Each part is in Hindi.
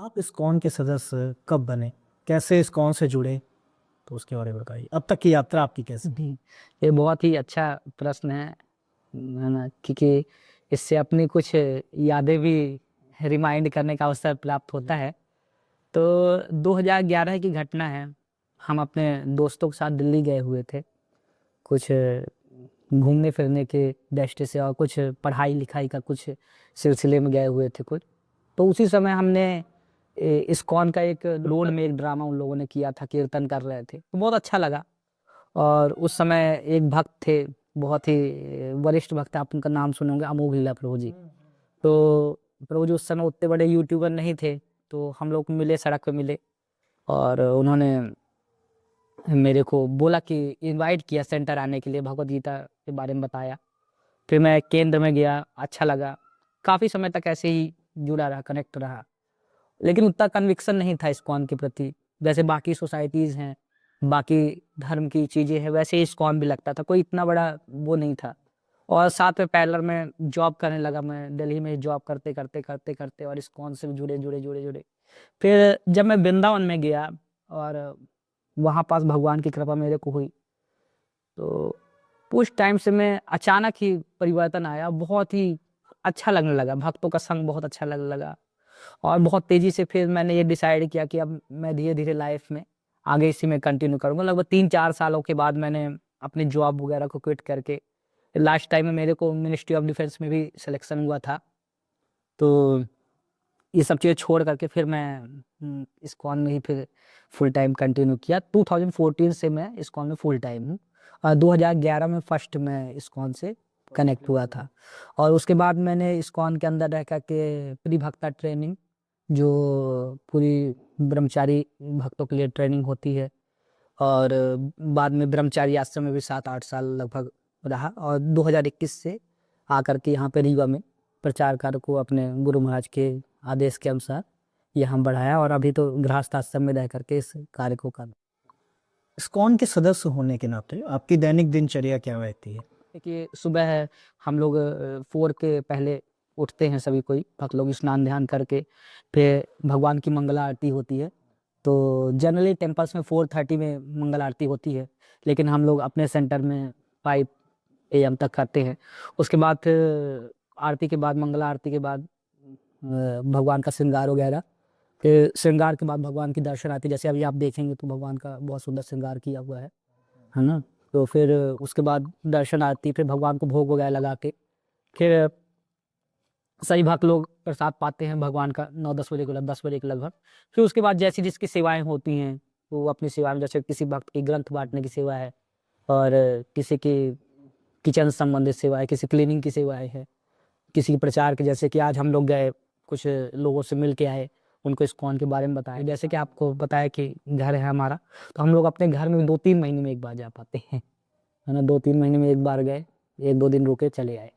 आप इस्कॉन के सदस्य कब बने? कैसे इस्कॉन से जुड़े? तो उसके बारे में बताइए। अब तक की यात्रा आपकी कैसी? ये बहुत ही अच्छा प्रश्न है ना, क्योंकि इससे अपनी कुछ यादें भी रिमाइंड करने का अवसर प्राप्त होता है। तो 2011 की घटना है। हम अपने दोस्तों के साथ दिल्ली गए हुए थे, कुछ घूमने फिरने के दृष्टि से और कुछ पढ़ाई लिखाई का कुछ सिलसिले में गए हुए थे कुछ। तो उसी समय हमने इस्कॉन का एक रोड में एक ड्रामा उन लोगों ने किया था, कीर्तन कर रहे थे, तो बहुत अच्छा लगा। और उस समय एक भक्त थे, बहुत ही वरिष्ठ भक्त, आप उनका नाम सुने होंगे, अमोघ लीला प्रभु जी। तो प्रभु जी उस समय उतने बड़े यूट्यूबर नहीं थे, तो हम लोग मिले, सड़क पे मिले, और उन्होंने मेरे को बोला कि इनवाइट किया सेंटर आने के लिए, भगवत गीता के बारे में बताया। फिर मैं केंद्र में गया, अच्छा लगा। काफ़ी समय तक ऐसे ही जुड़ा रहा, कनेक्ट रहा, लेकिन उतना कन्विक्शन नहीं था इस्कॉन के प्रति। जैसे बाकी सोसाइटीज़ हैं, बाकी धर्म की चीज़ें हैं, वैसे ही इस्कॉन भी लगता था, कोई इतना बड़ा वो नहीं था। और साथ में पैरेलल में जॉब करने लगा, मैं दिल्ली में जॉब करते करते करते करते और इस्कॉन से भी जुड़े जुड़े जुड़े जुड़े। फिर जब मैं वृंदावन में गया और वहाँ पास भगवान की कृपा मेरे को हुई, तो उस टाइम से मैं अचानक ही परिवर्तन आया, बहुत ही अच्छा लगने लगा, भक्तों का संग बहुत अच्छा लगने लगा। और बहुत तेज़ी से फिर मैंने ये डिसाइड किया कि अब मैं धीरे धीरे लाइफ में आगे इसी में कंटिन्यू करूँगा। लगभग 3-4 सालों के बाद मैंने अपनी जॉब वगैरह को क्विट करके, लास्ट टाइम में मेरे को मिनिस्ट्री ऑफ डिफेंस में भी सिलेक्शन हुआ था, तो ये सब चीज़ें छोड़ करके फिर मैं इस्कॉन में ही फिर फुल टाइम कंटिन्यू किया। 2014 से मैं इस्कॉन में फुल टाइम हूँ, और 2011 में फर्स्ट मैं इस्कॉन से कनेक्ट हुआ था। और उसके बाद मैंने इस्कॉन के अंदर रह करके प्री-भक्ता ट्रेनिंग, जो पूरी ब्रह्मचारी भक्तों के लिए ट्रेनिंग होती है, और बाद में ब्रह्मचारी आश्रम में भी 7-8 साल लगभग रहा, और 2021 से आकर के यहाँ पे रीवा में प्रचार कार्य को अपने गुरु महाराज के आदेश के अनुसार यहाँ बढ़ाया, और अभी तो गृहस्थ आश्रम में रह करके इस कार्य को कर। इस्कॉन के सदस्य होने के नाते आपकी दैनिक दिनचर्या क्या रहती है? कि सुबह है, हम लोग 4 के पहले उठते हैं, सभी कोई भक्त लोग स्नान ध्यान करके, फिर भगवान की मंगला आरती होती है। तो जनरली टेम्पल्स में 4:30 में मंगल आरती होती है, लेकिन हम लोग अपने सेंटर में 5 AM तक करते हैं। उसके बाद फिर आरती के बाद, मंगला आरती के बाद भगवान का श्रृंगार वगैरह, फिर श्रृंगार के बाद भगवान की दर्शन आती है। जैसे अभी आप देखेंगे तो भगवान का बहुत सुंदर श्रृंगार किया हुआ है ना। तो फिर उसके बाद दर्शन आती, फिर भगवान को भोग वगैरह लगा के फिर सभी भक्त लोग प्रसाद पाते हैं भगवान का 9-10 बजे के लगभग, 10 बजे के लगभग। फिर उसके बाद जैसी जिसकी सेवाएं होती हैं, वो अपनी सेवा में, जैसे किसी भक्त की ग्रंथ बांटने की सेवा है, और किसी की किचन संबंधित सेवा है, किसी क्लीनिंग की सेवाएं है, किसी की प्रचार की, जैसे कि आज हम लोग गए, कुछ लोगों से मिल के आए, उनको इस्कॉन के बारे में बताया। जैसे कि आपको बताया कि घर है हमारा, तो हम लोग अपने घर में 2-3 महीने में एक बार जा पाते हैं, है ना। 2-3 महीने में एक बार गए, 1-2 दिन रुके, चले आए।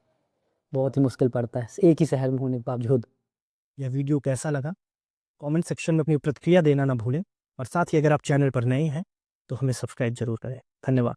बहुत ही मुश्किल पड़ता है एक ही शहर में होने के बावजूद। यह वीडियो कैसा लगा? कमेंट सेक्शन में अपनी प्रतिक्रिया देना ना भूलें, और साथ ही अगर आप चैनल पर नए हैं तो हमें सब्सक्राइब जरूर करें। धन्यवाद।